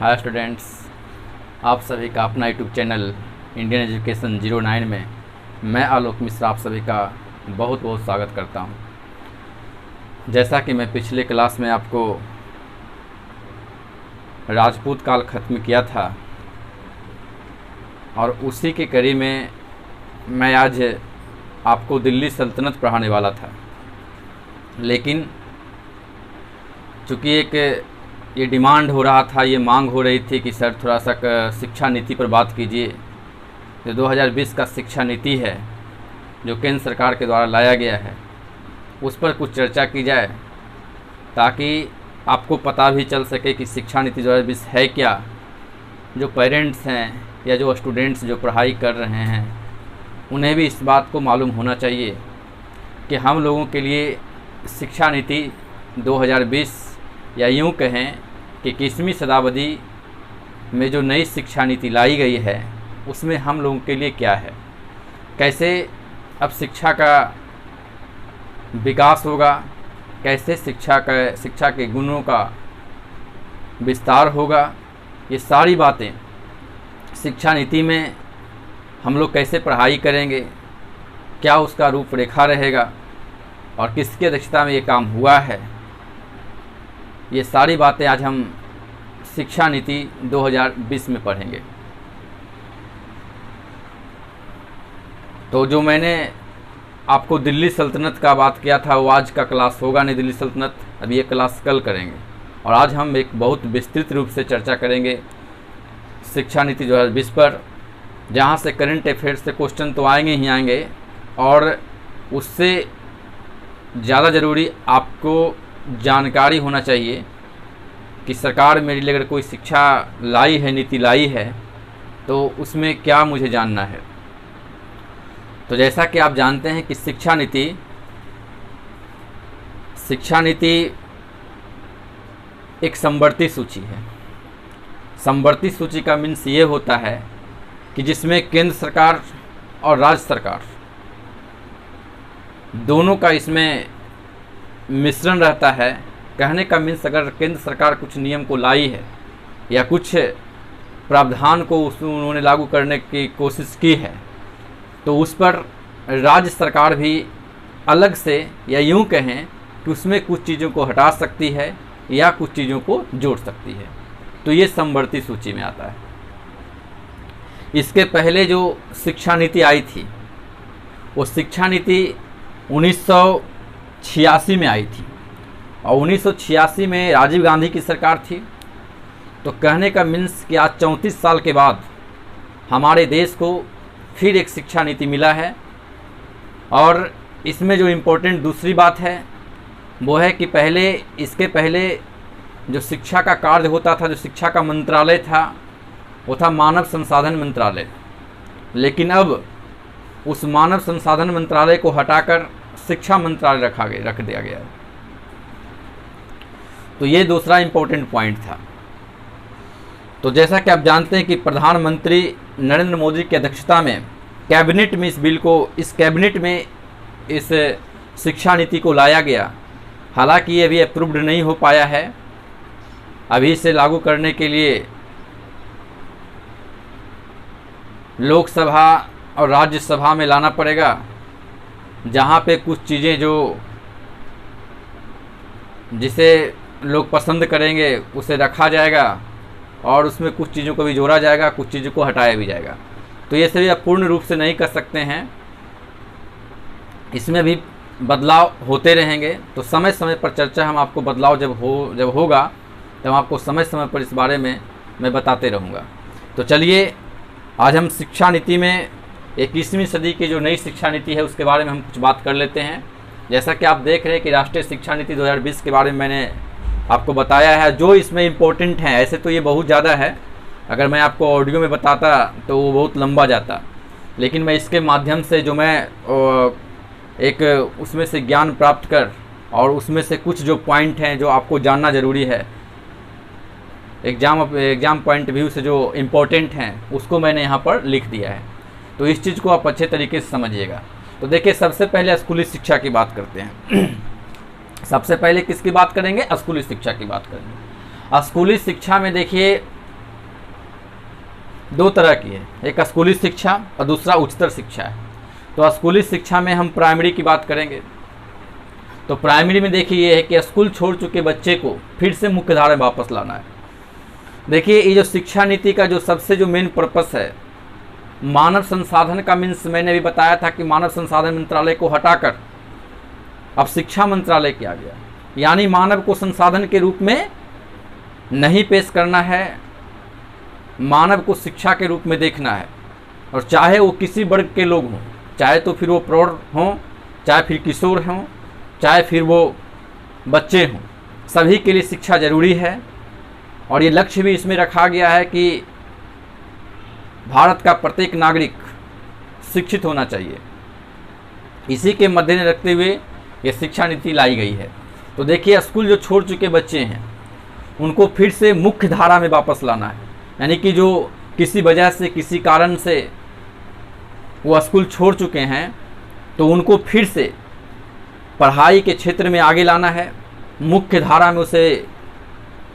Hi students, आप सभी का अपना यूट्यूब चैनल इंडियन एजुकेशन 09 में मैं आलोक मिश्रा आप सभी का बहुत बहुत स्वागत करता हूं। जैसा कि मैं पिछले क्लास में आपको राजपूत काल ख़त्म किया था और उसी के कड़ी में मैं आज आपको दिल्ली सल्तनत पढ़ाने वाला था, लेकिन चूँकि एक ये डिमांड हो रहा था, ये मांग हो रही थी कि सर थोड़ा सा शिक्षा नीति पर बात कीजिए। जो 2020 का शिक्षा नीति है जो केंद्र सरकार के द्वारा लाया गया है उस पर कुछ चर्चा की जाए, ताकि आपको पता भी चल सके कि शिक्षा नीति 2020 है क्या। जो पेरेंट्स हैं या जो स्टूडेंट्स जो पढ़ाई कर रहे हैं उन्हें भी इस बात को मालूम होना चाहिए कि हम लोगों के लिए शिक्षा नीति 2020 या यूँ कहें कि 21वीं शताब्दी में जो नई शिक्षा नीति लाई गई है उसमें हम लोगों के लिए क्या है, कैसे अब शिक्षा का विकास होगा, कैसे शिक्षा के गुणों का विस्तार होगा। ये सारी बातें शिक्षा नीति में हम लोग कैसे पढ़ाई करेंगे, क्या उसका रूपरेखा रहेगा और किसकी अध्यक्षता में ये काम हुआ है, ये सारी बातें आज हम शिक्षा नीति 2020 में पढ़ेंगे। तो जो मैंने आपको दिल्ली सल्तनत का बात किया था वो आज का क्लास होगा नहीं, दिल्ली सल्तनत अभी ये क्लास कल करेंगे। और आज हम एक बहुत विस्तृत रूप से चर्चा करेंगे शिक्षा नीति 2020 पर, जहाँ से करंट अफेयर्स से क्वेश्चन तो आएंगे ही आएंगे और उससे ज़्यादा ज़रूरी आपको जानकारी होना चाहिए कि सरकार मेरे लिए अगर कोई शिक्षा लाई है, नीति लाई है, तो उसमें क्या मुझे जानना है। तो जैसा कि आप जानते हैं कि शिक्षा नीति एक समवर्ती सूची है। समवर्ती सूची का मीन्स ये होता है कि जिसमें केंद्र सरकार और राज्य सरकार दोनों का इसमें मिश्रण रहता है। कहने का मीन्स अगर केंद्र सरकार कुछ नियम को लाई है या कुछ प्रावधान को उन्होंने लागू करने की कोशिश की है तो उस पर राज्य सरकार भी अलग से या यूं कहें कि उसमें कुछ चीज़ों को हटा सकती है या कुछ चीज़ों को जोड़ सकती है। तो ये समवर्ती सूची में आता है। इसके पहले जो शिक्षा नीति आई थी वो शिक्षा नीति 1986 में आई थी और 1986 में राजीव गांधी की सरकार थी। तो कहने का मीन्स कि आज 34 साल के बाद हमारे देश को फिर एक शिक्षा नीति मिला है। और इसमें जो इम्पोर्टेंट दूसरी बात है वो है कि इसके पहले जो शिक्षा का कार्य होता था, जो शिक्षा का मंत्रालय था वो था मानव संसाधन मंत्रालय, लेकिन अब उस मानव संसाधन मंत्रालय को हटाकर शिक्षा मंत्रालय रख दिया गया है। तो ये दूसरा इम्पोर्टेंट पॉइंट था। तो जैसा कि आप जानते हैं कि प्रधानमंत्री नरेंद्र मोदी की अध्यक्षता में कैबिनेट में इस कैबिनेट में इस शिक्षा नीति को लाया गया। हालांकि ये अभी अप्रूव्ड नहीं हो पाया है, अभी इसे लागू करने के लिए लोकसभा और राज्यसभा में लाना पड़ेगा, जहाँ पे कुछ चीज़ें जिसे लोग पसंद करेंगे उसे रखा जाएगा और उसमें कुछ चीज़ों को भी जोड़ा जाएगा, कुछ चीज़ों को हटाया भी जाएगा। तो ये सभी आप पूर्ण रूप से नहीं कर सकते हैं, इसमें भी बदलाव होते रहेंगे। तो समय समय पर चर्चा हम आपको बदलाव जब होगा तब आपको समय समय पर इस बारे में मैं बताते रहूँगा। तो चलिए आज हम शिक्षा नीति में 21वीं सदी की जो नई शिक्षा नीति है उसके बारे में हम कुछ बात कर लेते हैं। जैसा कि आप देख रहे हैं कि राष्ट्रीय शिक्षा नीति 2020 के बारे में मैंने आपको बताया है। जो इसमें इम्पोर्टेंट हैं, ऐसे तो ये बहुत ज़्यादा है, अगर मैं आपको ऑडियो में बताता तो वो बहुत लंबा जाता, लेकिन मैं इसके माध्यम से जो मैं एक उसमें से ज्ञान प्राप्त कर और उसमें से कुछ जो पॉइंट हैं जो आपको जानना ज़रूरी है, एग्ज़ाम पॉइंट व्यू से जो इम्पोर्टेंट हैं उसको मैंने यहाँ पर लिख दिया है। तो इस चीज़ को आप अच्छे तरीके से समझिएगा। तो देखिए, सबसे पहले स्कूली शिक्षा की बात करते हैं। सबसे पहले किसकी बात करेंगे? स्कूली शिक्षा की बात करेंगे। स्कूली शिक्षा में देखिए दो तरह की है, एक स्कूली शिक्षा और दूसरा उच्चतर शिक्षा है। तो स्कूली शिक्षा में हम प्राइमरी की बात करेंगे। तो प्राइमरी में देखिए ये है कि स्कूल छोड़ चुके बच्चे को फिर से मुख्य धारा में वापस लाना है। देखिए ये जो शिक्षा नीति का जो सबसे जो मेन पर्पस है, मानव संसाधन का मीन्स मैंने भी बताया था कि मानव संसाधन मंत्रालय को हटाकर अब शिक्षा मंत्रालय किया गया, यानी मानव को संसाधन के रूप में नहीं पेश करना है, मानव को शिक्षा के रूप में देखना है। और चाहे वो किसी वर्ग के लोग हों, चाहे तो फिर वो प्रौढ़ हों, चाहे फिर किशोर हों, चाहे फिर वो बच्चे हों, सभी के लिए शिक्षा जरूरी है। और ये लक्ष्य भी इसमें रखा गया है कि भारत का प्रत्येक नागरिक शिक्षित होना चाहिए। इसी के मद्देनजर रखते हुए ये शिक्षा नीति लाई गई है। तो देखिए स्कूल जो छोड़ चुके बच्चे हैं उनको फिर से मुख्य धारा में वापस लाना है, यानी कि जो किसी वजह से किसी कारण से वो स्कूल छोड़ चुके हैं तो उनको फिर से पढ़ाई के क्षेत्र में आगे लाना है, मुख्य धारा में उसे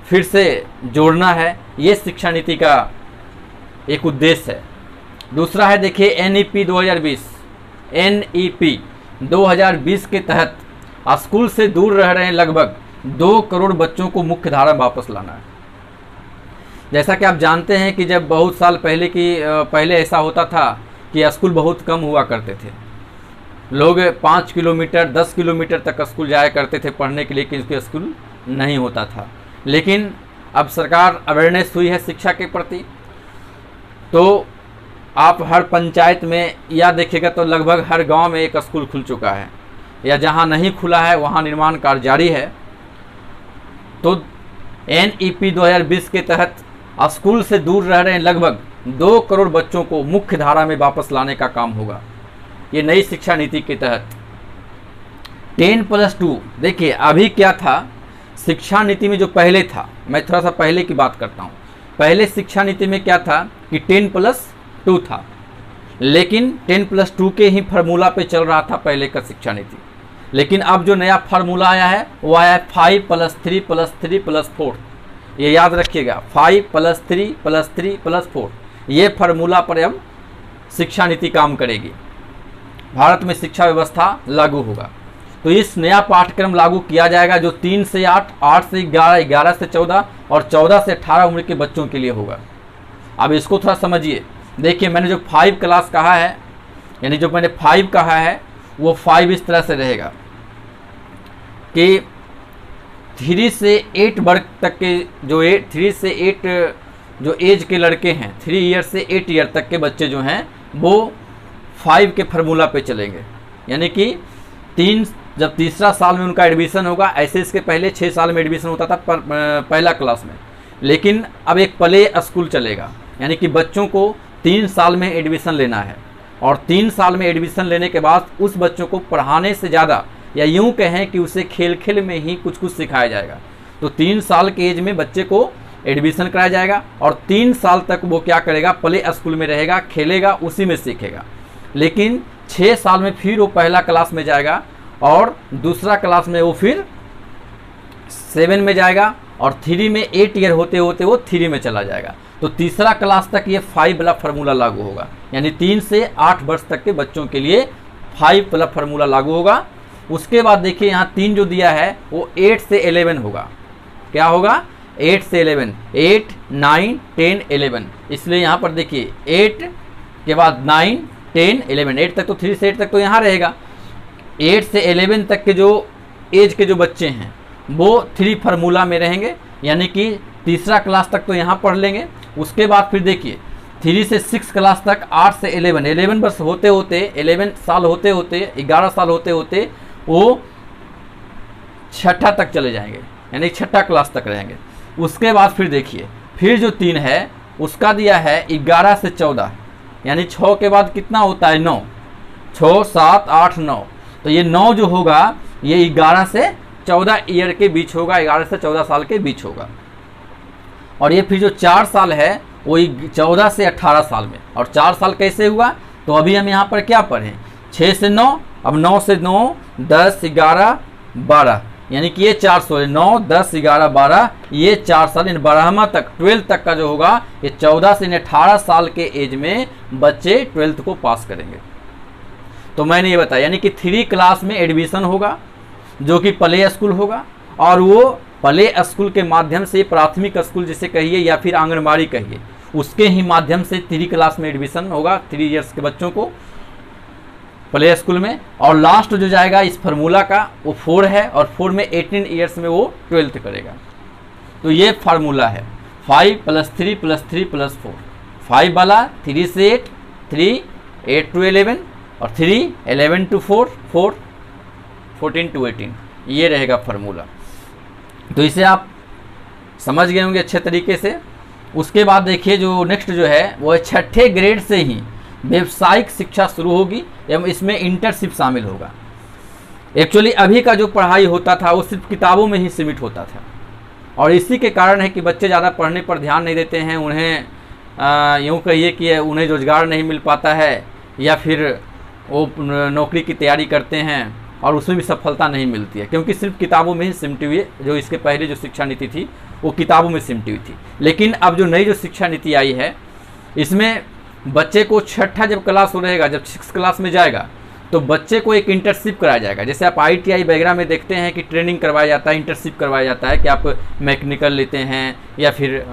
फिर से जोड़ना है। ये शिक्षा नीति का एक उद्देश्य है। दूसरा है देखिए NEP 2020, NEP 2020 के तहत स्कूल से दूर रह रहे लगभग 2 करोड़ बच्चों को मुख्य धारा में वापस लाना है। जैसा कि आप जानते हैं कि जब बहुत साल पहले ऐसा होता था कि स्कूल बहुत कम हुआ करते थे, लोग 5 किलोमीटर 10 किलोमीटर तक स्कूल जाया करते थे पढ़ने के लिए, क्योंकि स्कूल नहीं होता था। लेकिन अब सरकार अवेयरनेस हुई है शिक्षा के प्रति, तो आप हर पंचायत में या देखिएगा तो लगभग हर गांव में एक स्कूल खुल चुका है, या जहां नहीं खुला है वहां निर्माण कार्य जारी है। तो NEP 2020 के तहत स्कूल से दूर रह रहे लगभग 2 करोड़ बच्चों को मुख्य धारा में वापस लाने का काम होगा, ये नई शिक्षा नीति के तहत। 10+2 देखिए अभी क्या था शिक्षा नीति में, जो पहले था, मैं थोड़ा सा पहले की बात करता हूँ। पहले शिक्षा नीति में क्या था कि 10+2 था, लेकिन 10+2 के ही फार्मूला पे चल रहा था पहले का शिक्षा नीति। लेकिन अब जो नया फार्मूला आया है वो आया है 5+3+3+4। ये याद रखिएगा, 5+3+3+4, ये फार्मूला पर अब शिक्षा नीति काम करेगी। भारत में शिक्षा व्यवस्था लागू होगा। तो इस नया पाठ्यक्रम लागू किया जाएगा जो 3 से 8, 8 से 11, 11 से 14 और 14 से 18 उम्र के बच्चों के लिए होगा। अब इसको थोड़ा समझिए। देखिए मैंने जो 5 क्लास कहा है, यानी जो मैंने 5 कहा है वो 5 इस तरह से रहेगा कि 3 से 8 वर्ग तक के जो 3 से 8 जो एज के लड़के हैं, 3 ईयर से 8 ईयर तक के बच्चे जो हैं वो 5 के फार्मूला पे चलेंगे। यानी कि जब तीसरा साल में उनका एडमिशन होगा, ऐसे इसके पहले 6 साल में एडमिशन होता था पहला क्लास में, लेकिन अब एक प्ले स्कूल चलेगा, यानी कि बच्चों को 3 साल में एडमिशन लेना है। और 3 साल में एडमिशन लेने के बाद उस बच्चों को पढ़ाने से ज़्यादा, या यूँ कहें कि उसे खेल खेल में ही कुछ कुछ सिखाया जाएगा। तो 3 साल के एज में बच्चे को एडमिशन कराया जाएगा और 3 साल तक वो क्या करेगा, प्ले स्कूल में रहेगा, खेलेगा, उसी में सीखेगा। लेकिन 6 साल में फिर वो पहला क्लास में जाएगा और दूसरा क्लास में वो फिर 7 में जाएगा और 3 में 8 ईयर होते होते वो 3 में चला जाएगा। तो तीसरा क्लास तक ये 5 वाला फार्मूला लागू होगा, यानी 3 से 8 वर्ष तक के बच्चों के लिए 5 वाला फार्मूला लागू होगा। उसके बाद देखिए यहाँ 3 जो दिया है वो 8 से 11 होगा। क्या होगा? 8 से 11, 8, 9, 10, 11। इसलिए यहाँ पर देखिए 8 के बाद 9, 10, 11, 8 तक तो 3 से 8 तक तो यहाँ रहेगा। 8 से 11 तक के जो एज के जो बच्चे हैं वो 3 फार्मूला में रहेंगे, यानी कि तीसरा क्लास तक तो यहाँ पढ़ लेंगे। उसके बाद फिर देखिए 3 से 6 क्लास तक, 8 से 11, 11 वर्ष होते होते, 11 साल होते होते, 11 साल होते होते वो 6ठा तक चले जाएंगे, यानी 6ठा क्लास तक रहेंगे। उसके बाद फिर देखिए फिर जो 3 है उसका दिया है 11 से 14, यानी 6 के बाद कितना होता है? 9, 6, 7, 8, 9। तो ये 9 जो होगा ये 11 से 14 ईयर के बीच होगा, 11 से 14 साल के बीच होगा। और ये फिर जो 4 साल है वो 14 से 18 साल में। और 4 साल कैसे हुआ? तो अभी हम यहाँ पर क्या पढ़ें? 6 से 9, अब 9 से 9, 10, 11, 12, यानी कि ये 400 है, 9, 10, 11, 12, ये 4 साल, इन 12वां तक 12 तक का जो होगा ये 14 से 18 साल के एज में बच्चे 12th को पास करेंगे। तो मैंने ये बताया, यानी कि 3 क्लास में एडमिशन होगा जो कि प्ले स्कूल होगा, और वो प्ले स्कूल के माध्यम से प्राथमिक स्कूल जिसे कहिए या फिर आंगनबाड़ी कहिए, उसके ही माध्यम से 3 क्लास में एडमिशन होगा 3 इयर्स के बच्चों को प्ले स्कूल में। और लास्ट जो जाएगा इस फार्मूला का वो 4 है, और 4 में 18 इयर्स में वो 12th करेगा। तो ये फार्मूला है 5 + 3 + 3 + 4। 5 वाला 3 से 8, 3 8 to 11, और 3 11 to 4, 4 14 to 18, ये रहेगा फार्मूला। तो इसे आप समझ गए होंगे अच्छे तरीके से। उसके बाद देखिए जो नेक्स्ट जो है वो 6ठे ग्रेड से ही व्यावसायिक शिक्षा शुरू होगी एवं इसमें इंटर्नशिप शामिल होगा। एक्चुअली अभी का जो पढ़ाई होता था वो सिर्फ किताबों में ही सीमित होता था, और इसी के कारण है कि बच्चे ज़्यादा पढ़ने पर ध्यान नहीं देते हैं। उन्हें यूँ कहिए कि उन्हें रोज़गार नहीं मिल पाता है, या फिर वो नौकरी की तैयारी करते हैं और उसमें भी सफलता नहीं मिलती है, क्योंकि सिर्फ किताबों में ही सिमटी हुई जो इसके पहले जो शिक्षा नीति थी वो किताबों में सिमटी हुई थी। लेकिन अब जो नई जो शिक्षा नीति आई है इसमें बच्चे को 6ठा जब क्लास हो रहेगा, जब 6 क्लास में जाएगा तो बच्चे को एक इंटर्नशिप कराया जाएगा। जैसे आप ITI वगैरह में देखते हैं कि ट्रेनिंग करवाया जाता है, इंटर्नशिप करवाया जाता है कि आप मैकेनिकल लेते हैं या फिर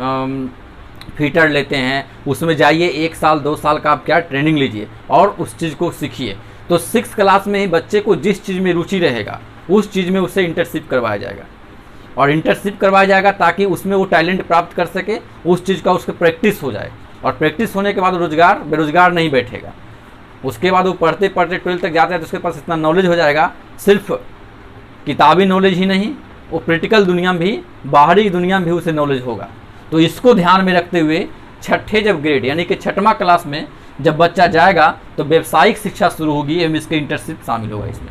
फिटर लेते हैं, उसमें जाइए 1 साल 2 साल का आप क्या ट्रेनिंग लीजिए और उस चीज़ को सीखिए। तो 6 क्लास में ही बच्चे को जिस चीज़ में रुचि रहेगा उस चीज़ में उसे इंटर्नशिप करवाया जाएगा, और इंटर्नशिप करवाया जाएगा ताकि उसमें वो टैलेंट प्राप्त कर सके, उस चीज़ का उसका प्रैक्टिस हो जाए, और प्रैक्टिस होने के बाद रोजगार बेरोजगार नहीं बैठेगा। उसके बाद वो पढ़ते पढ़ते 12th तक जाते हैं तो उसके पास इतना नॉलेज हो जाएगा, सिर्फ किताबी नॉलेज ही नहीं, वो प्रैक्टिकल दुनिया में भी, बाहरी दुनिया में भी उसे नॉलेज होगा। तो इसको ध्यान में रखते हुए 6ठे जब ग्रेड यानी कि 6वां क्लास में जब बच्चा जाएगा तो व्यावसायिक शिक्षा शुरू होगी एवं इसके इंटर्नशिप शामिल होगा इसमें।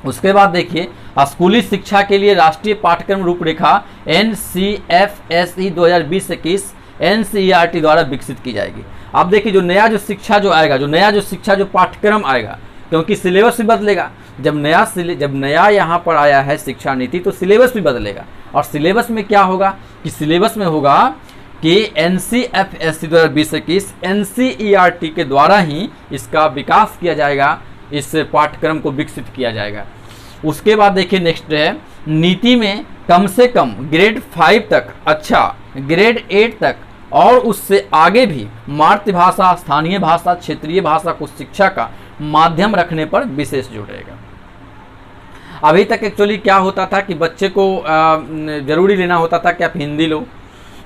उसके बाद देखिए स्कूली शिक्षा के लिए राष्ट्रीय पाठ्यक्रम रूपरेखा NCFSE 2020-21 NCERT द्वारा विकसित की जाएगी। अब देखिए जो नया जो शिक्षा जो आएगा, जो नया जो शिक्षा जो पाठ्यक्रम आएगा, क्योंकि सिलेबस भी बदलेगा। जब नया यहाँ पर आया है शिक्षा नीति तो सिलेबस भी बदलेगा, और सिलेबस में क्या होगा कि सिलेबस में होगा कि NCFSE 2020-21 NCERT के द्वारा ही इसका विकास किया जाएगा, इस पाठ्यक्रम को विकसित किया जाएगा। उसके बाद देखिए नेक्स्ट है नीति में कम से कम ग्रेड 5 तक, अच्छा ग्रेड 8 तक और उससे आगे भी मातृभाषा, स्थानीय भाषा, क्षेत्रीय भाषा को शिक्षा का माध्यम रखने पर विशेष जोर रहेगा। अभी तक एक्चुअली क्या होता था कि बच्चे को जरूरी लेना होता था कि आप हिंदी लो,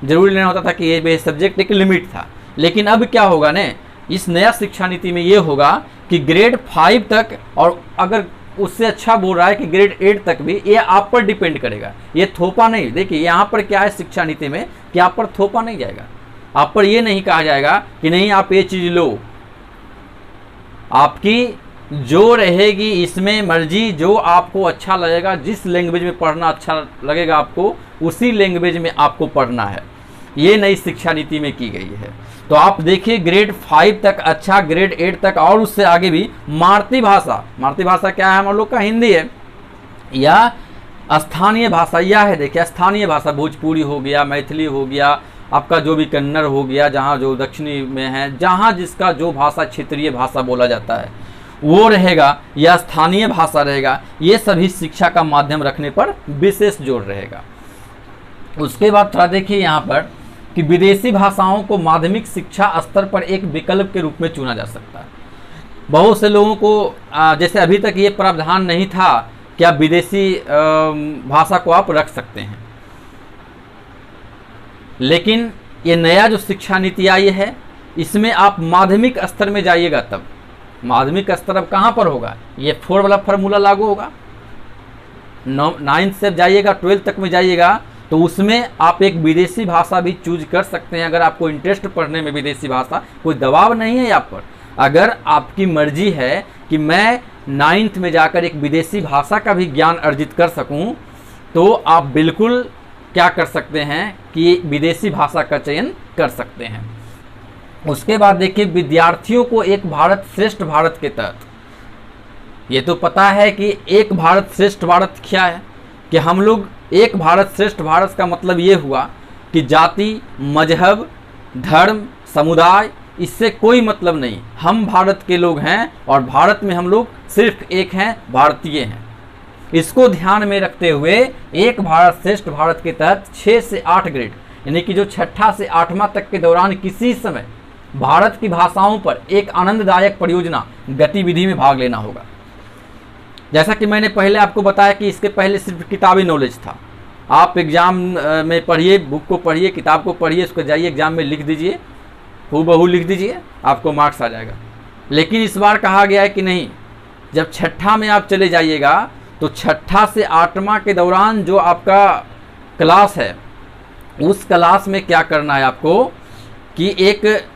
जरूरी लेना होता था कि ये सब्जेक्ट एक लिमिट था। लेकिन अब क्या होगा ने, इस नया शिक्षा नीति में ये होगा कि ग्रेड 5 तक, और अगर उससे अच्छा बोल रहा है कि ग्रेड 8 तक भी, ये आप पर डिपेंड करेगा, ये थोपा नहीं। देखिए यहाँ पर क्या है शिक्षा नीति में कि आप पर थोपा नहीं जाएगा, आप पर ये नहीं कहा जाएगा कि नहीं आप ये चीज़ लो, आपकी जो रहेगी इसमें मर्जी, जो आपको अच्छा लगेगा, जिस लैंग्वेज में पढ़ना अच्छा लगेगा आपको उसी लैंग्वेज में आपको पढ़ना है। ये नई शिक्षा नीति में की गई है। तो आप देखिए ग्रेड 5 तक, अच्छा ग्रेड 8 तक और उससे आगे भी मातृभाषा, मातृभाषा क्या है हम लोग का हिंदी है, या स्थानीय भाषा यह है। देखिए स्थानीय भाषा भोजपुरी हो गया, मैथिली हो गया, आपका जो भी कन्नड़ हो गया, जहाँ जो दक्षिणी में है, जहाँ जिसका जो भाषा क्षेत्रीय भाषा बोला जाता है वो रहेगा, या स्थानीय भाषा रहेगा। ये सभी शिक्षा का माध्यम रखने पर विशेष जोर रहेगा। उसके बाद थोड़ा देखिए यहाँ पर कि विदेशी भाषाओं को माध्यमिक शिक्षा स्तर पर एक विकल्प के रूप में चुना जा सकता है। बहुत से लोगों को जैसे अभी तक ये प्रावधान नहीं था कि आप विदेशी भाषा को आप रख सकते हैं, लेकिन ये नया जो शिक्षा नीति आई है इसमें आप माध्यमिक स्तर में जाइएगा तब, माध्यमिक स्तर अब कहाँ पर होगा, ये 4 वाला फार्मूला लागू होगा। 9th से जाइएगा 12th तक में जाइएगा तो उसमें आप एक विदेशी भाषा भी चूज कर सकते हैं। अगर आपको इंटरेस्ट पढ़ने में विदेशी भाषा, कोई दबाव नहीं है आप पर। अगर आपकी मर्जी है कि मैं 9th में जाकर एक विदेशी भाषा का भी ज्ञान अर्जित कर सकूं, तो आप बिल्कुल क्या कर सकते हैं कि विदेशी भाषा का चयन कर सकते हैं। उसके बाद देखिए विद्यार्थियों को एक भारत श्रेष्ठ भारत के तहत, ये तो पता है कि एक भारत श्रेष्ठ भारत क्या है, कि हम लोग एक भारत श्रेष्ठ भारत का मतलब ये हुआ कि जाति, मजहब, धर्म, समुदाय, इससे कोई मतलब नहीं। हम भारत के लोग हैं और भारत में हम लोग सिर्फ एक हैं, भारतीय हैं। इसको ध्यान में रखते हुए एक भारत श्रेष्ठ भारत के तहत 6 से 8 ग्रेड यानी कि जो 6ठा से 8वां तक के दौरान किसी समय भारत की भाषाओं पर एक आनंददायक परियोजना गतिविधि में भाग लेना होगा। जैसा कि मैंने पहले आपको बताया कि इसके पहले सिर्फ किताबी नॉलेज था। आप एग्ज़ाम में पढ़िए, बुक को पढ़िए, किताब को पढ़िए, उसको जाइए एग्ज़ाम में लिख दीजिए, हूबहू लिख दीजिए, आपको मार्क्स आ जाएगा। लेकिन इस बार कहा गया है कि नहीं, जब 6ठा में आप चले जाइएगा तो 6ठा से 8वां के दौरान जो आपका क्लास है, उस क्लास में क्या करना है आपको कि एक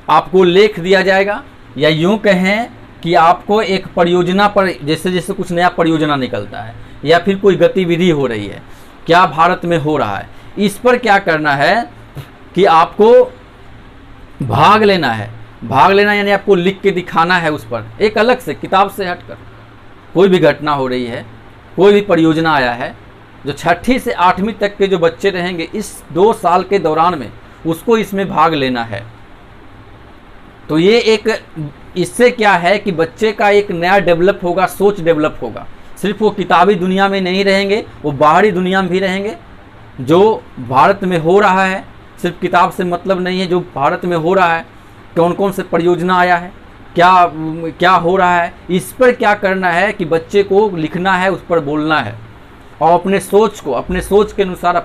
आपको लेख दिया जाएगा, या यूँ कहें कि आपको एक परियोजना पर, जैसे जैसे कुछ नया परियोजना निकलता है या फिर कोई गतिविधि हो रही है, क्या भारत में हो रहा है, इस पर क्या करना है कि आपको भाग लेना है। भाग लेना यानी आपको लिख के दिखाना है उस पर, एक अलग से किताब से हटकर। कोई भी घटना हो रही है, कोई भी परियोजना आया है, जो 6ठी से 8वीं तक के जो बच्चे रहेंगे इस 2 साल के दौरान में, उसको इसमें भाग लेना है। तो ये एक, इससे क्या है कि बच्चे का एक नया डेवलप होगा, सोच डेवलप होगा। सिर्फ वो किताबी दुनिया में नहीं रहेंगे, वो बाहरी दुनिया में भी रहेंगे। जो भारत में हो रहा है, सिर्फ किताब से मतलब नहीं है, जो भारत में हो रहा है, कौन कौन से परियोजना आया है, क्या हो रहा है, इस पर क्या करना है कि बच्चे को लिखना है, उस पर बोलना है और अपने सोच को, अपने सोच के अनुसार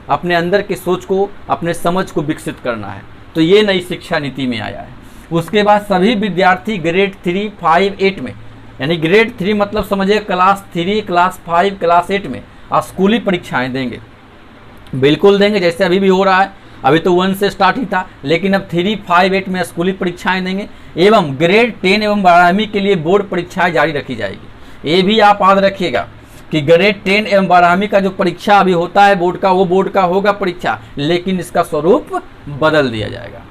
अपने अंदर के सोच को, अपने समझ को विकसित करना है। तो ये नई शिक्षा नीति में आया है। उसके बाद सभी विद्यार्थी ग्रेड 3, 5, 8 में, यानी ग्रेड 3 मतलब समझिए क्लास 3, क्लास 5, क्लास 8 में स्कूली परीक्षाएं देंगे। बिल्कुल देंगे, जैसे अभी भी हो रहा है। अभी तो 1 से स्टार्ट ही था, लेकिन अब 3, 5, 8 में स्कूली परीक्षाएं देंगे। एवं ग्रेड 10 एवं 12वीं के लिए बोर्ड परीक्षाएं जारी रखी जाएगी। ये भी आप याद रखिएगा कि ग्रेड 10 एवं 12वीं का जो परीक्षा अभी होता है बोर्ड का, वो बोर्ड का होगा परीक्षा, लेकिन इसका स्वरूप बदल दिया जाएगा।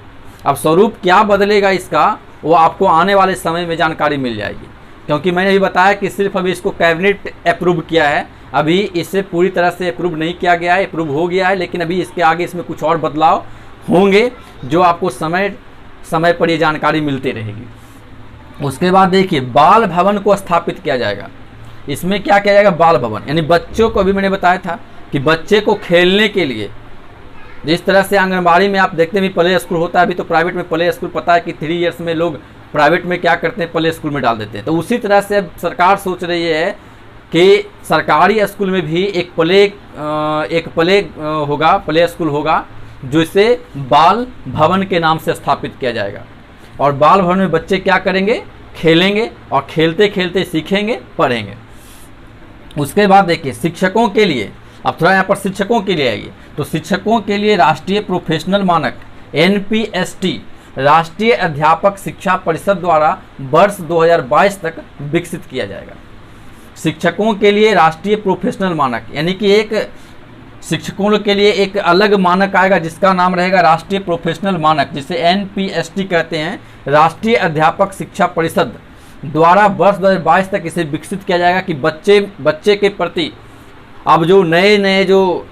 अब स्वरूप क्या बदलेगा इसका, वो आपको आने वाले समय में जानकारी मिल जाएगी, क्योंकि मैंने भी बताया कि सिर्फ अभी इसको कैबिनेट अप्रूव किया है, अभी इसे पूरी तरह से अप्रूव नहीं किया गया है। अप्रूव हो गया है, लेकिन अभी इसके आगे इसमें कुछ और बदलाव होंगे, जो आपको समय पर ये जानकारी मिलती रहेगी। उसके बाद देखिए, बाल भवन को स्थापित किया जाएगा। इसमें क्या किया जाएगा, बाल भवन, यानी बच्चों को, अभी मैंने बताया था कि बच्चे को खेलने के लिए, जिस तरह से आंगनबाड़ी में आप देखते हैं प्ले स्कूल होता है, अभी तो प्राइवेट में प्ले स्कूल, पता है कि 3 इयर्स में लोग प्राइवेट में क्या करते हैं, प्ले स्कूल में डाल देते हैं। तो उसी तरह से अब सरकार सोच रही है कि सरकारी स्कूल में भी एक प्ले स्कूल होगा, जो इसे बाल भवन के नाम से स्थापित किया जाएगा। और बाल भवन में बच्चे क्या करेंगे, खेलेंगे, और खेलते खेलते सीखेंगे, पढ़ेंगे। उसके बाद देखिए, शिक्षकों के लिए, अब थोड़ा यहाँ पर शिक्षकों के लिए आइए, तो शिक्षकों के लिए राष्ट्रीय प्रोफेशनल मानक NPST, राष्ट्रीय अध्यापक शिक्षा परिषद द्वारा वर्ष 2022 तक विकसित किया जाएगा। शिक्षकों के लिए राष्ट्रीय प्रोफेशनल मानक, यानी कि एक शिक्षकों के लिए एक अलग मानक आएगा, जिसका नाम रहेगा राष्ट्रीय प्रोफेशनल मानक, जिसे NPST कहते हैं, राष्ट्रीय अध्यापक शिक्षा परिषद द्वारा वर्ष 2022 तक इसे विकसित किया जाएगा कि बच्चे के प्रति अब जो नए जो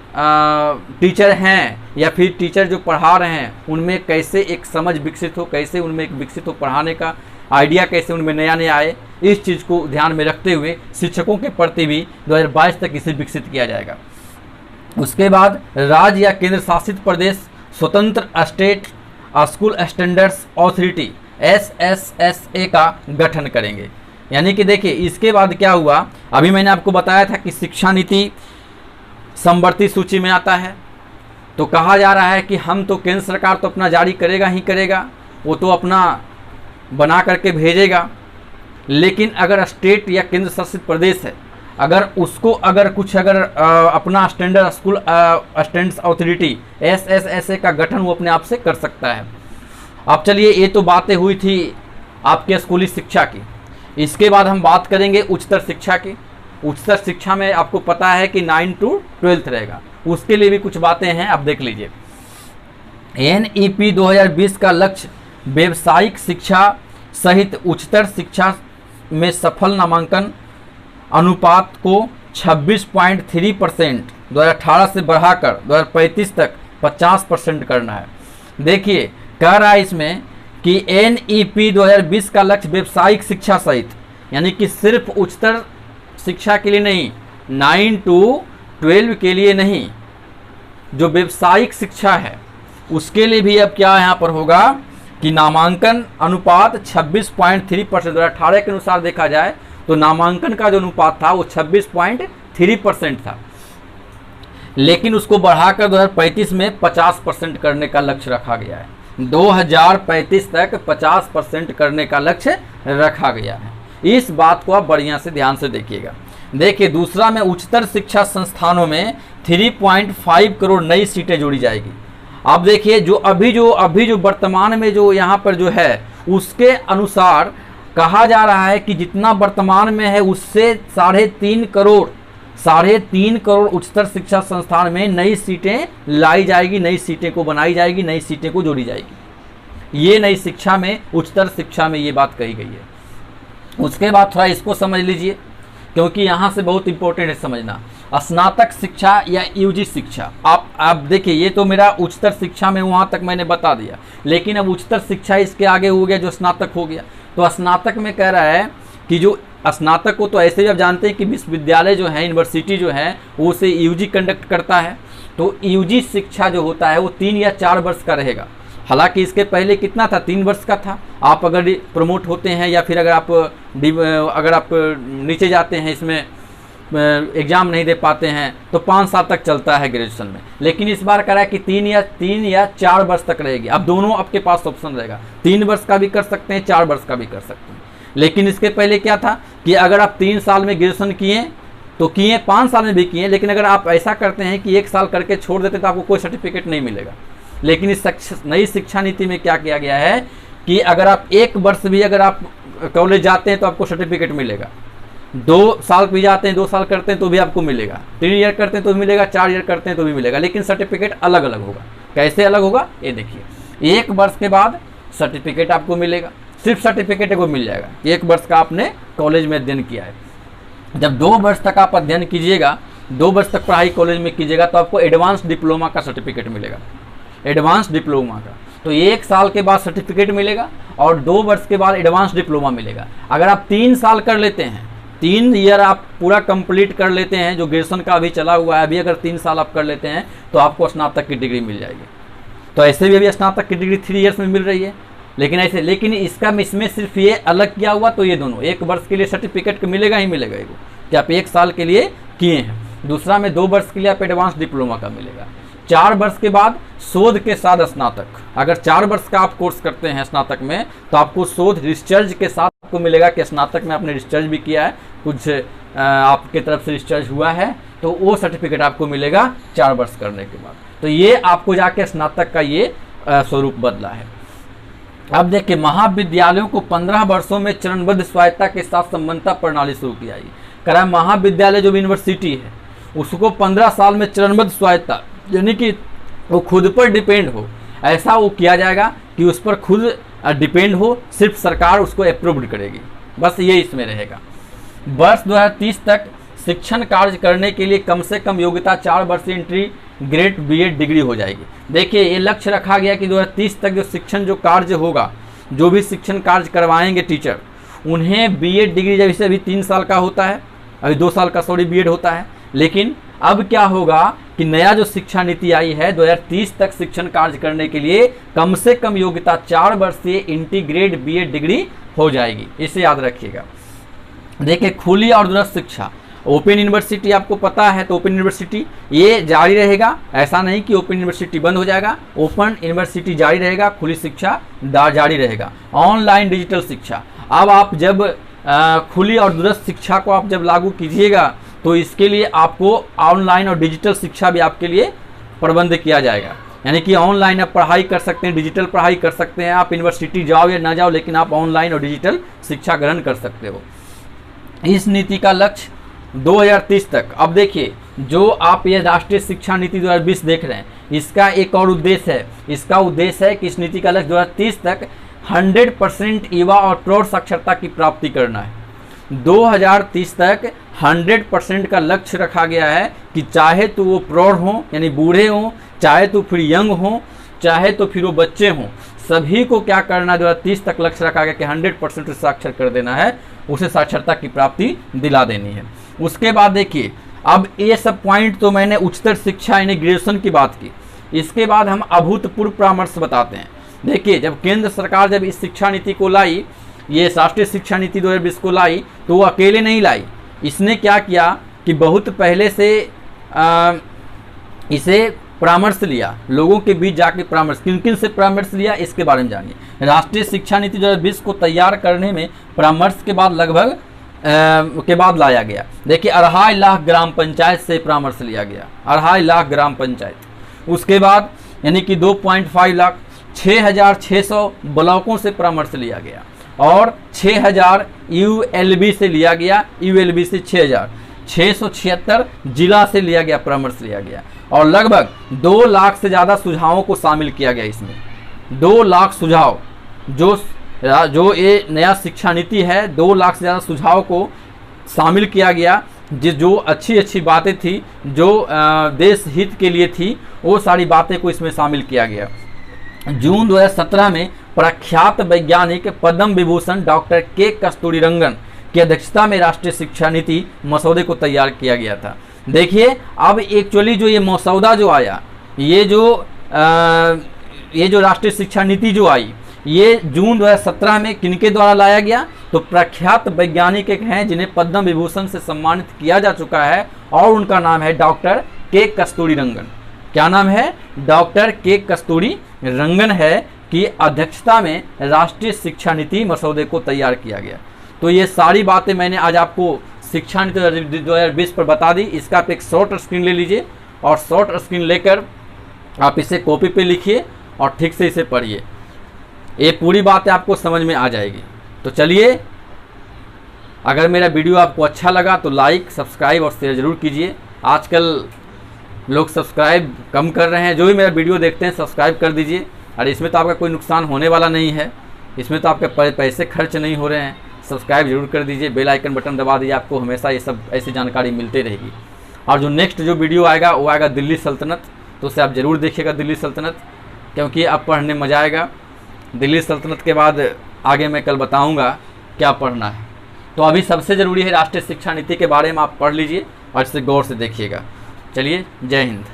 टीचर हैं या फिर टीचर जो पढ़ा रहे हैं, उनमें कैसे एक समझ विकसित हो, कैसे उनमें एक विकसित हो, पढ़ाने का आइडिया कैसे उनमें नया आए, इस चीज़ को ध्यान में रखते हुए शिक्षकों के प्रति भी 2022 तक इसे विकसित किया जाएगा। उसके बाद राज्य या केंद्र शासित प्रदेश स्वतंत्र state school standards authority SSSA का गठन करेंगे। यानी कि देखिए, इसके बाद क्या हुआ, अभी मैंने आपको बताया था कि शिक्षा नीति समवर्ती सूची में आता है, तो कहा जा रहा है कि हम तो, केंद्र सरकार तो अपना जारी करेगा ही करेगा, वो तो अपना बना करके भेजेगा, लेकिन अगर स्टेट या केंद्र शासित प्रदेश है, अगर उसको अपना standard school standards authority SSSA का गठन वो अपने आप से कर सकता है। अब चलिए, ये तो बातें हुई थी आपके स्कूली शिक्षा की। इसके बाद हम बात करेंगे उच्चतर शिक्षा की। उच्चतर शिक्षा में आपको पता है कि 9 to 12 रहेगा, उसके लिए भी कुछ बातें हैं, आप देख लीजिए। NEP 2020 का लक्ष्य व्यावसायिक शिक्षा सहित उच्चतर शिक्षा में सफल नामांकन अनुपात को 26.3% 2018 से बढ़ाकर 2035 तक 50% करना है। देखिए कह रहा है इसमें कि NEP 2020 का लक्ष्य व्यावसायिक शिक्षा सहित, यानी कि सिर्फ उच्चतर शिक्षा के लिए नहीं, 9 to 12 के लिए नहीं, जो व्यावसायिक शिक्षा है उसके लिए भी अब क्या यहाँ पर होगा कि नामांकन अनुपात 26.3%। 2018 के अनुसार देखा जाए तो नामांकन का जो अनुपात था वो 26.3% था, लेकिन उसको बढ़ाकर 2035 में 50% करने का लक्ष्य रखा गया है। 2035 तक 50% करने का लक्ष्य रखा गया है। इस बात को आप बढ़िया से ध्यान से देखिएगा। देखिए दूसरा में उच्चतर शिक्षा संस्थानों में 3.5 करोड़ नई सीटें जोड़ी जाएगी। आप देखिए जो अभी जो वर्तमान में जो यहाँ पर जो है उसके अनुसार कहा जा रहा है कि जितना वर्तमान में है उससे 3.5 करोड़ उच्चतर शिक्षा संस्थान में नई सीटें लाई जाएगी, नई सीटें को बनाई जाएगी, नई सीटें को जोड़ी जाएगी। ये नई शिक्षा में, उच्चतर शिक्षा में ये बात कही गई है। उसके बाद थोड़ा इसको समझ लीजिए क्योंकि यहाँ से बहुत इंपॉर्टेंट है समझना। स्नातक शिक्षा या यूजी शिक्षा, आप देखिए ये तो मेरा उच्चतर शिक्षा में वहाँ तक मैंने बता दिया, लेकिन अब उच्चतर शिक्षा इसके आगे हो गया जो स्नातक हो गया। तो स्नातक में कह रहा है कि जो स्नातक को तो ऐसे भी आप जानते हैं कि विश्वविद्यालय जो है, यूनिवर्सिटी जो है वो उसे यूजी कंडक्ट करता है। तो यूजी शिक्षा जो होता है वो 3 या 4 वर्ष का रहेगा। हालांकि इसके पहले कितना था, 3 वर्ष का था। आप अगर प्रमोट होते हैं या फिर अगर आप नीचे जाते हैं, इसमें एग्ज़ाम नहीं दे पाते हैं तो 5 साल तक चलता है ग्रेजुएशन में। लेकिन इस बार कह रहा है कि 3 या 4 वर्ष तक रहेगी। अब दोनों आपके पास ऑप्शन रहेगा, 3 वर्ष का भी कर सकते हैं, 4 वर्ष का भी कर सकते हैं। लेकिन इसके पहले क्या था कि अगर आप 3 साल में ग्रेजुएशन किए तो किए, 5 साल में भी किए, लेकिन अगर आप ऐसा करते हैं कि 1 साल करके छोड़ देते तो आपको कोई सर्टिफिकेट नहीं मिलेगा। लेकिन इस नई शिक्षा नीति में क्या किया गया है कि अगर आप 1 वर्ष भी अगर आप कॉलेज जाते हैं तो आपको सर्टिफिकेट मिलेगा, 2 साल भी जाते हैं, 2 साल करते हैं तो भी आपको मिलेगा, 3 ईयर करते हैं तो भी मिलेगा, 4 ईयर करते हैं तो भी मिलेगा। लेकिन सर्टिफिकेट अलग अलग होगा। कैसे अलग होगा ये देखिए, 1 वर्ष के बाद सर्टिफिकेट आपको मिलेगा, सिर्फ सर्टिफिकेट को मिल जाएगा 1 वर्ष का आपने कॉलेज में अध्ययन किया है। जब 2 वर्ष तक आप अध्ययन कीजिएगा, 2 वर्ष तक पढ़ाई कॉलेज में कीजिएगा तो आपको एडवांस डिप्लोमा का सर्टिफिकेट मिलेगा, एडवांस डिप्लोमा का। तो 1 साल के बाद सर्टिफिकेट मिलेगा और 2 वर्ष के बाद एडवांस डिप्लोमा मिलेगा। अगर आप 3 साल कर लेते हैं, 3 ईयर आप पूरा कंप्लीट कर लेते हैं, जो ग्रेजुएशन का अभी चला हुआ है, अभी अगर 3 साल आप कर लेते हैं तो आपको स्नातक की डिग्री मिल जाएगी। तो ऐसे भी अभी स्नातक की डिग्री 3 ईयर्स में मिल रही है। लेकिन इसमें सिर्फ ये अलग किया हुआ, तो ये दोनों 1 वर्ष के लिए सर्टिफिकेट मिलेगा ही मिलेगा वो कि आप 1 साल के लिए किए हैं। दूसरा में 2 वर्ष के लिए आप एडवांस डिप्लोमा का मिलेगा। 4 वर्ष के बाद शोध के साथ स्नातक, अगर 4 वर्ष का आप कोर्स करते हैं स्नातक में तो आपको शोध रिसर्च के साथ आपको मिलेगा कि स्नातक में आपने रिसर्च भी किया है, कुछ आपके तरफ से रिसर्च हुआ है, तो वो सर्टिफिकेट आपको मिलेगा 4 वर्ष करने के बाद। तो ये आपको जाके स्नातक का ये स्वरूप बदला है। अब देखिए महाविद्यालयों को 15 वर्षों में चरणबद्ध स्वायत्तता के साथ संबद्धता प्रणाली शुरू की जाएगी। कह रहा है महाविद्यालय जो भी यूनिवर्सिटी है उसको 15 साल में चरणबद्ध स्वायत्तता, यानी कि वो खुद पर डिपेंड हो, ऐसा वो किया जाएगा कि उस पर खुद डिपेंड हो, सिर्फ सरकार उसको अप्रूव्ड करेगी, बस ये इसमें रहेगा। वर्ष 2030 तक शिक्षण कार्य करने के लिए कम से कम योग्यता 4 वर्षीय इंटीग्रेट बीएड डिग्री हो जाएगी। देखिए ये लक्ष्य रखा गया कि 2030 तक जो शिक्षण जो कार्य होगा, जो भी शिक्षण कार्य करवाएंगे टीचर, उन्हें बीएड डिग्री जैसे अभी 3 साल का होता है, अभी 2 साल का बीएड होता है। लेकिन अब क्या होगा कि नया जो शिक्षा नीति आई है 2030 तक शिक्षण कार्य करने के लिए कम से कम योग्यता 4 वर्षीय इंटीग्रेट बीएड डिग्री हो जाएगी, इसे याद रखिएगा। देखिए खुली और दूरस्थ शिक्षा, ओपन यूनिवर्सिटी आपको पता है, तो ओपन यूनिवर्सिटी ये जारी रहेगा, ऐसा नहीं कि ओपन यूनिवर्सिटी बंद हो जाएगा, ओपन यूनिवर्सिटी जारी रहेगा, खुली शिक्षा जारी रहेगा। ऑनलाइन डिजिटल शिक्षा, अब आप जब खुली और दूरस्थ शिक्षा को आप जब लागू कीजिएगा तो इसके लिए आपको ऑनलाइन और डिजिटल शिक्षा भी आपके लिए प्रबंध किया जाएगा, यानी कि ऑनलाइन आप पढ़ाई कर सकते हैं, डिजिटल पढ़ाई कर सकते हैं, आप यूनिवर्सिटी जाओ या ना जाओ लेकिन आप ऑनलाइन और डिजिटल शिक्षा ग्रहण कर सकते हो। इस नीति का लक्ष्य 2030 तक, अब देखिए जो आप ये राष्ट्रीय शिक्षा नीति 2020 देख रहे हैं, इसका एक और उद्देश्य है, इसका उद्देश्य है कि इस नीति का लक्ष्य 2030 तक 100% युवा और प्रौढ़ साक्षरता की प्राप्ति करना है। 2030 तक 100% का लक्ष्य रखा गया है कि चाहे तो वो प्रौढ़ हों यानी बूढ़े हों, चाहे तो फिर यंग हों, चाहे तो फिर वो बच्चे हों, सभी को क्या करना है 2030 तक लक्ष्य रखा गया कि 100% साक्षर कर देना है, उसे साक्षरता की प्राप्ति दिला देनी है। उसके बाद देखिए, अब ये सब पॉइंट तो मैंने उच्चतर शिक्षा यानी ग्रेजुएशन की बात की। इसके बाद हम अभूतपूर्व परामर्श बताते हैं। देखिए, जब केंद्र सरकार जब इस शिक्षा नीति को लाई, ये राष्ट्रीय शिक्षा नीति 2020 को लाई, तो वो अकेले नहीं लाई। इसने क्या किया कि बहुत पहले से इसे परामर्श लिया, लोगों के बीच जाके परामर्श, किन किन से परामर्श लिया इसके बारे में जानिए। राष्ट्रीय शिक्षा नीति 2020 को तैयार करने में परामर्श के बाद लगभग के बाद लाया गया। देखिए, 2.5 लाख ग्राम पंचायत से परामर्श लिया गया, 2.5 लाख ग्राम पंचायत। उसके बाद यानी कि 2.5 लाख, 6,600 ब्लॉकों से परामर्श लिया गया और 6,000 ULB से लिया गया, ULB से 6,676 जिला से लिया गया, परामर्श लिया गया और लगभग 2 लाख से ज़्यादा सुझावों को शामिल किया गया इसमें। 2 लाख सुझाव, जो ये नया शिक्षा नीति है, 2 लाख से ज़्यादा सुझाव को शामिल किया गया, जो अच्छी अच्छी बातें थी, जो देश हित के लिए थी, वो सारी बातें को इसमें शामिल किया गया। जून 2017 में प्रख्यात वैज्ञानिक पद्म विभूषण डॉक्टर के कस्तूरीरंगन की अध्यक्षता में राष्ट्रीय शिक्षा नीति मसौदे को तैयार किया गया था। देखिए, अब एक्चुअली जो ये मसौदा जो आया, ये जो राष्ट्रीय शिक्षा नीति जो आई, ये जून 2017 में किनके द्वारा लाया गया, तो प्रख्यात वैज्ञानिक एक हैं जिन्हें पद्म विभूषण से सम्मानित किया जा चुका है और उनका नाम है डॉक्टर के कस्तूरीरंगन। क्या नाम है? डॉक्टर के कस्तूरीरंगन है की अध्यक्षता में राष्ट्रीय शिक्षा नीति मसौदे को तैयार किया गया। तो ये सारी बातें मैंने आज आपको शिक्षा नीति 2020 पर बता दी। इसका आप एक शॉर्ट स्क्रीन ले लीजिए और शॉर्ट स्क्रीन लेकर आप इसे कॉपी पे लिखिए और ठीक से इसे पढ़िए, ये पूरी बातें आपको समझ में आ जाएगी। तो चलिए, अगर मेरा वीडियो आपको अच्छा लगा तो लाइक, सब्सक्राइब और शेयर ज़रूर कीजिए। आजकल लोग सब्सक्राइब कम कर रहे हैं, जो भी मेरा वीडियो देखते हैं सब्सक्राइब कर दीजिए। अरे इसमें तो आपका कोई नुकसान होने वाला नहीं है, इसमें तो आपके पैसे खर्च नहीं हो रहे हैं। सब्सक्राइब जरूर कर दीजिए, बेल आइकन बटन दबा दीजिए, आपको हमेशा ये सब ऐसी जानकारी मिलती रहेगी। और जो नेक्स्ट जो वीडियो आएगा वो आएगा दिल्ली सल्तनत, तो उसे आप ज़रूर देखिएगा दिल्ली सल्तनत, क्योंकि अब पढ़ने में मज़ा आएगा। दिल्ली सल्तनत के बाद आगे मैं कल बताऊँगा क्या पढ़ना है। तो अभी सबसे ज़रूरी है राष्ट्रीय शिक्षा नीति के बारे में आप पढ़ लीजिए और इसे गौर से देखिएगा। चलिए, जय हिंद।